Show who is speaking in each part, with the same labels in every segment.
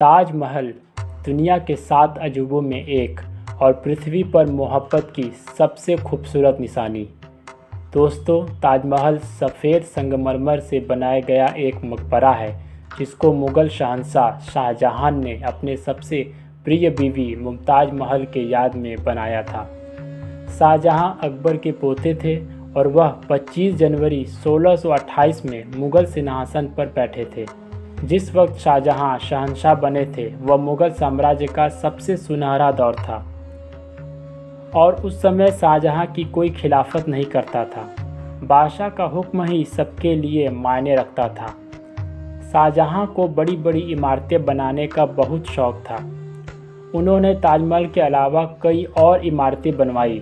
Speaker 1: ताजमहल दुनिया के 7 अजूबों में एक और पृथ्वी पर मोहब्बत की सबसे खूबसूरत निशानी। दोस्तों, ताजमहल सफ़ेद संगमरमर से बनाया गया एक मकबरा है जिसको मुग़ल शहंशाह शाहजहां ने अपने सबसे प्रिय बीवी मुमताज़ महल के याद में बनाया था। शाहजहां अकबर के पोते थे और वह 25 जनवरी 1628 में मुग़ल सिंहासन पर बैठे थे। जिस वक्त शाहजहां शहंशाह बने थे वह मुग़ल साम्राज्य का सबसे सुनहरा दौर था और उस समय शाहजहां की कोई खिलाफत नहीं करता था। बादशाह का हुक्म ही सबके लिए मायने रखता था। शाहजहां को बड़ी बड़ी इमारतें बनाने का बहुत शौक़ था। उन्होंने ताजमहल के अलावा कई और इमारतें बनवाई,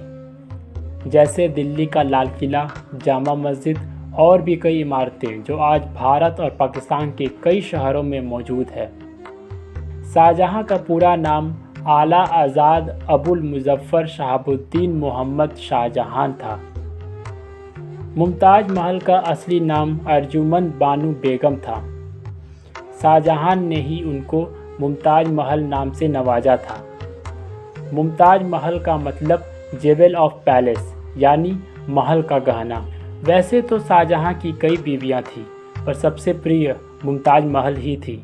Speaker 1: जैसे दिल्ली का लाल किला, जामा मस्जिद और भी कई इमारतें जो आज भारत और पाकिस्तान के कई शहरों में मौजूद है। शाहजहां का पूरा नाम आला आज़ाद अबुल मुज़फ़्फ़र शहाबुद्दीन मोहम्मद शाहजहां था। मुमताज़ महल का असली नाम अर्जुमंद बानो बेगम था। शाहजहां ने ही उनको मुमताज़ महल नाम से नवाजा था। मुमताज़ महल का मतलब जेवल ऑफ पैलेस यानी महल का गहना। वैसे तो शाहजहां की कई बीवियां थीं पर सबसे प्रिय मुमताज़ महल ही थी।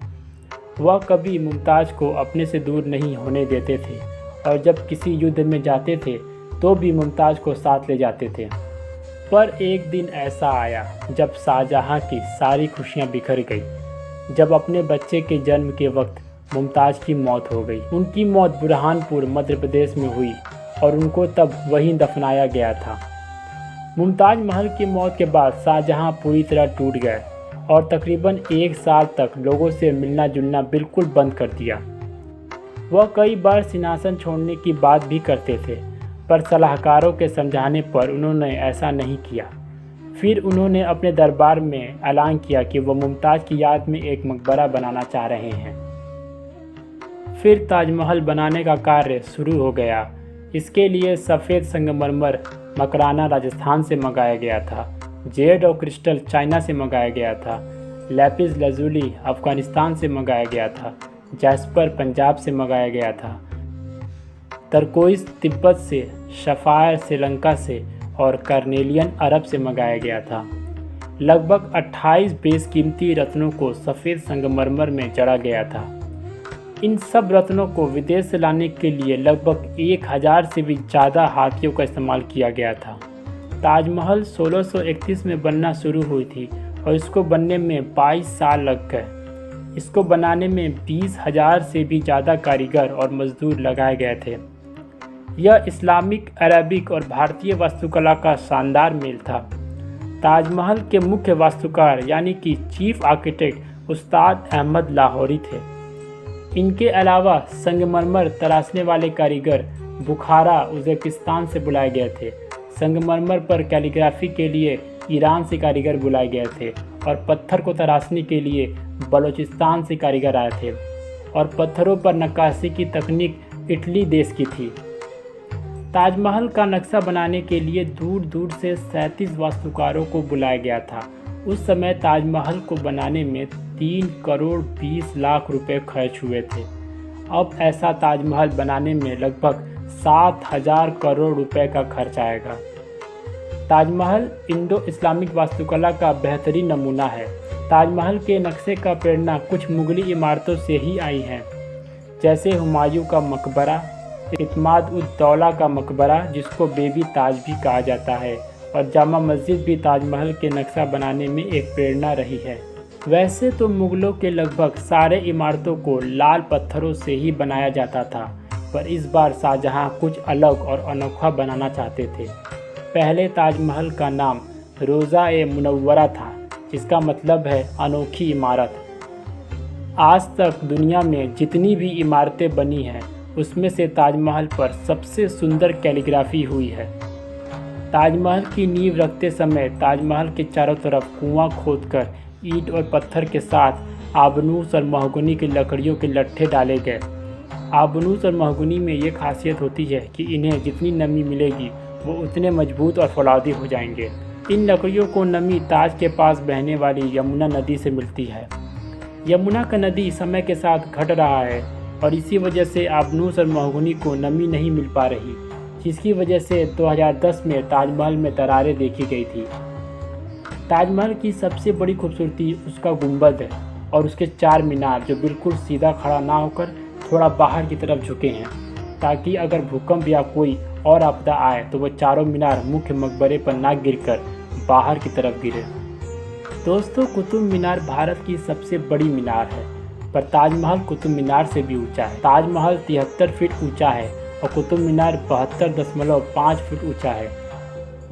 Speaker 1: वह कभी मुमताज़ को अपने से दूर नहीं होने देते थे और जब किसी युद्ध में जाते थे तो भी मुमताज़ को साथ ले जाते थे। पर एक दिन ऐसा आया जब शाहजहां की सारी खुशियां बिखर गई। जब अपने बच्चे के जन्म के वक्त मुमताज़ की मौत हो गई। उनकी मौत बुरहानपुर मध्य प्रदेश में हुई और उनको तब वहीं दफनाया गया था। मुमताज़ महल की मौत के बाद शाहजहां पूरी तरह टूट गए और तकरीबन 1 साल तक लोगों से मिलना जुलना बिल्कुल बंद कर दिया। वह कई बार सिंहासन छोड़ने की बात भी करते थे पर सलाहकारों के समझाने पर उन्होंने ऐसा नहीं किया। फिर उन्होंने अपने दरबार में ऐलान किया कि वह मुमताज़ की याद में एक मकबरा बनाना चाह रहे हैं। फिर ताजमहल बनाने का कार्य शुरू हो गया। इसके लिए सफ़ेद संगमरमर मकराना राजस्थान से मंगाया गया था, जेड और क्रिस्टल चाइना से मंगाया गया था, लैपिस लजुली अफ़गानिस्तान से मंगाया गया था, जैस्पर पंजाब से मंगाया गया था, टर्कोइस तिब्बत से, सफ़ायर श्रीलंका से और कार्नेलियन अरब से मंगाया गया था। लगभग 28 बेशकीमती रत्नों को सफ़ेद संगमरमर में जड़ा गया था। इन सब रत्नों को विदेश से लाने के लिए लगभग 1000 से भी ज़्यादा हाथियों का इस्तेमाल किया गया था। ताजमहल 1631 में बनना शुरू हुई थी और इसको बनने में 22 साल लग गए। इसको बनाने में 20,000 से भी ज़्यादा कारीगर और मजदूर लगाए गए थे। यह इस्लामिक, अरबिक और भारतीय वास्तुकला का शानदार मेल था। ताजमहल के मुख्य वास्तुकार यानी कि चीफ आर्किटेक्ट उस्ताद अहमद लाहौरी थे। इनके अलावा संगमरमर तराशने वाले कारीगर बुखारा, उज़्बेकिस्तान से बुलाए गए थे। संगमरमर पर कैलीग्राफी के लिए ईरान से कारीगर बुलाए गए थे और पत्थर को तराशने के लिए बलूचिस्तान से कारीगर आए थे और पत्थरों पर नक्काशी की तकनीक इटली देश की थी। ताजमहल का नक्शा बनाने के लिए दूर दूर से 37 वास्तुकारों को बुलाया गया था। उस समय ताजमहल को बनाने में 3 करोड़ 20 लाख रुपए खर्च हुए थे। अब ऐसा ताजमहल बनाने में लगभग 7000 करोड़ रुपए का खर्च आएगा। ताजमहल इंडो इस्लामिक वास्तुकला का बेहतरीन नमूना है। ताजमहल के नक्शे का प्रेरणा कुछ मुगली इमारतों से ही आई है, जैसे हुमायूं का मकबरा, इत्माद उद दौला का मकबरा जिसको बेबी ताज भी कहा जाता है, और जामा मस्जिद भी ताजमहल के नक्शा बनाने में एक प्रेरणा रही है। वैसे तो मुग़लों के लगभग सारे इमारतों को लाल पत्थरों से ही बनाया जाता था, पर इस बार शाहजहां कुछ अलग और अनोखा बनाना चाहते थे। पहले ताजमहल का नाम रोज़ा-ए-मुनव्वरा था, जिसका मतलब है अनोखी इमारत। आज तक दुनिया में जितनी भी इमारतें बनी हैं उसमें से ताजमहल पर सबसे सुंदर कैलीग्राफी हुई है। ताजमहल की नींव रखते समय ताजमहल के चारों तरफ कुआं खोदकर ईंट और पत्थर के साथ आबनूस और महोगनी की लकड़ियों के लट्ठे डाले गए। आबनूस और महोगनी में ये खासियत होती है कि इन्हें जितनी नमी मिलेगी वो उतने मजबूत और फौलादी हो जाएंगे। इन लकड़ियों को नमी ताज के पास बहने वाली यमुना नदी से मिलती है। यमुना का नदी समय के साथ घट रहा है और इसी वजह से आबनूस और महोगनी को नमी नहीं मिल पा रही, जिसकी वजह से 2010 में ताजमहल में दरारें देखी गई थी। ताजमहल की सबसे बड़ी खूबसूरती उसका गुंबद है और उसके 4 मीनार जो बिल्कुल सीधा खड़ा ना होकर थोड़ा बाहर की तरफ झुके हैं, ताकि अगर भूकंप या कोई और आपदा आए तो वह चारों मीनार मुख्य मकबरे पर ना गिरकर बाहर की तरफ गिरे। दोस्तों, कुतुब मीनार भारत की सबसे बड़ी मीनार है, पर ताजमहल कुतुब मीनार से भी ऊंचा है। ताजमहल 73 फीट ऊंचा है और कुतुब मीनार 72.5 फीट ऊंचा है।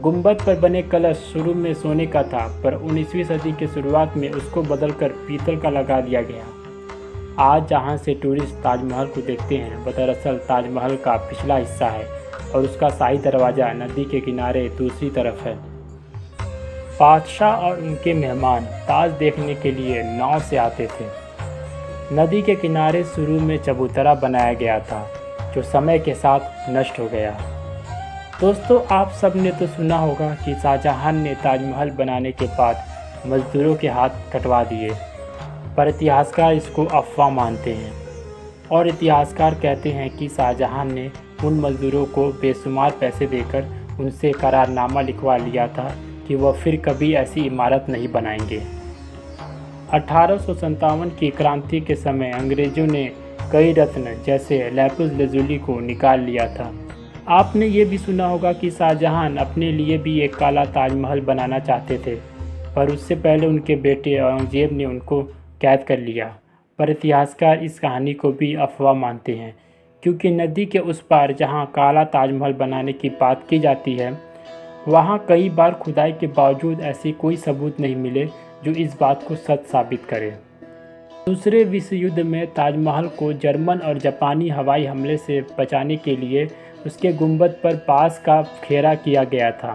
Speaker 1: गुंबद पर बने कलश शुरू में सोने का था, पर 19वीं सदी के शुरुआत में उसको बदलकर पीतल का लगा दिया गया। आज जहां से टूरिस्ट ताजमहल को देखते हैं वह दरअसल ताजमहल का पिछला हिस्सा है और उसका शाही दरवाज़ा नदी के किनारे दूसरी तरफ है। बादशाह और उनके मेहमान ताज देखने के लिए नाव से आते थे। नदी के किनारे शुरू में चबूतरा बनाया गया था, जो समय के साथ नष्ट हो गया। दोस्तों, आप सब ने तो सुना होगा कि शाहजहां ने ताजमहल बनाने के बाद मज़दूरों के हाथ कटवा दिए, पर इतिहासकार इसको अफवाह मानते हैं और इतिहासकार कहते हैं कि शाहजहां ने उन मज़दूरों को बेशुमार पैसे देकर उनसे करारनामा लिखवा लिया था कि वह फिर कभी ऐसी इमारत नहीं बनाएंगे। 1857 की क्रांति के समय अंग्रेज़ों ने कई रत्न जैसे लैपिस लजुली को निकाल लिया था। आपने ये भी सुना होगा कि शाहजहां अपने लिए भी एक काला ताजमहल बनाना चाहते थे, पर उससे पहले उनके बेटे औरंगजेब ने उनको कैद कर लिया। पर इतिहासकार इस कहानी को भी अफवाह मानते हैं, क्योंकि नदी के उस पार जहां काला ताजमहल बनाने की बात की जाती है, वहां कई बार खुदाई के बावजूद ऐसी कोई सबूत नहीं मिले जो इस बात को सच साबित करे। दूसरे विश्व युद्ध में ताजमहल को जर्मन और जापानी हवाई हमले से बचाने के लिए उसके गुंबद पर बाँस का घेरा किया गया था,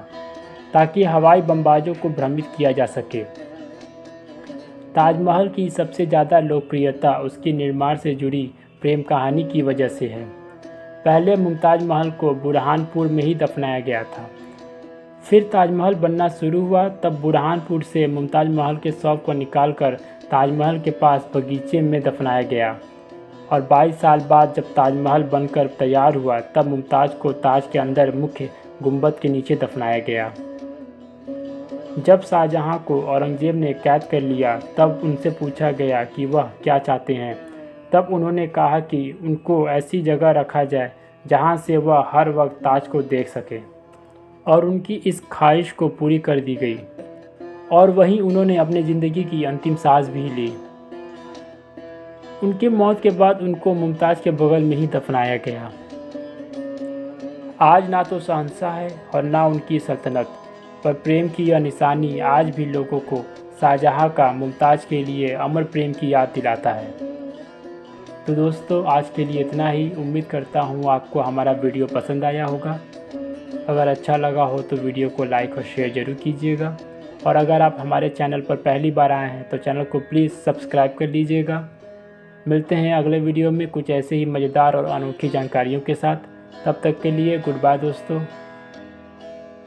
Speaker 1: ताकि हवाई बमबाजों को भ्रमित किया जा सके। ताजमहल की सबसे ज़्यादा लोकप्रियता उसके निर्माण से जुड़ी प्रेम कहानी की वजह से है। पहले मुमताज़ महल को बुरहानपुर में ही दफनाया गया था। फिर ताजमहल बनना शुरू हुआ, तब बुरहानपुर से मुमताज़ महल के शव को निकालकर ताजमहल के पास बगीचे में दफनाया गया और 22 साल बाद जब ताजमहल बनकर तैयार हुआ, तब मुमताज़ को ताज के अंदर मुख्य गुंबद के नीचे दफनाया गया। जब शाहजहां को औरंगजेब ने कैद कर लिया, तब उनसे पूछा गया कि वह क्या चाहते हैं। तब उन्होंने कहा कि उनको ऐसी जगह रखा जाए जहां से वह हर वक्त ताज को देख सके, और उनकी इस ख्वाहिश को पूरी कर दी गई और वहीं उन्होंने अपनी ज़िंदगी की अंतिम सांस भी ली। उनकी मौत के बाद उनको मुमताज़ के बगल में ही दफनाया गया। आज ना तो शहंशाह है और ना उनकी सल्तनत, पर प्रेम की यह निशानी आज भी लोगों को शाहजहां का मुमताज़ के लिए अमर प्रेम की याद दिलाता है। तो दोस्तों, आज के लिए इतना ही। उम्मीद करता हूँ आपको हमारा वीडियो पसंद आया होगा। अगर अच्छा लगा हो तो वीडियो को लाइक और शेयर ज़रूर कीजिएगा, और अगर आप हमारे चैनल पर पहली बार आए हैं तो चैनल को प्लीज़ सब्सक्राइब कर लीजिएगा। मिलते हैं अगले वीडियो में कुछ ऐसे ही मज़ेदार और अनोखी जानकारियों के साथ। तब तक के लिए गुड बाय दोस्तों।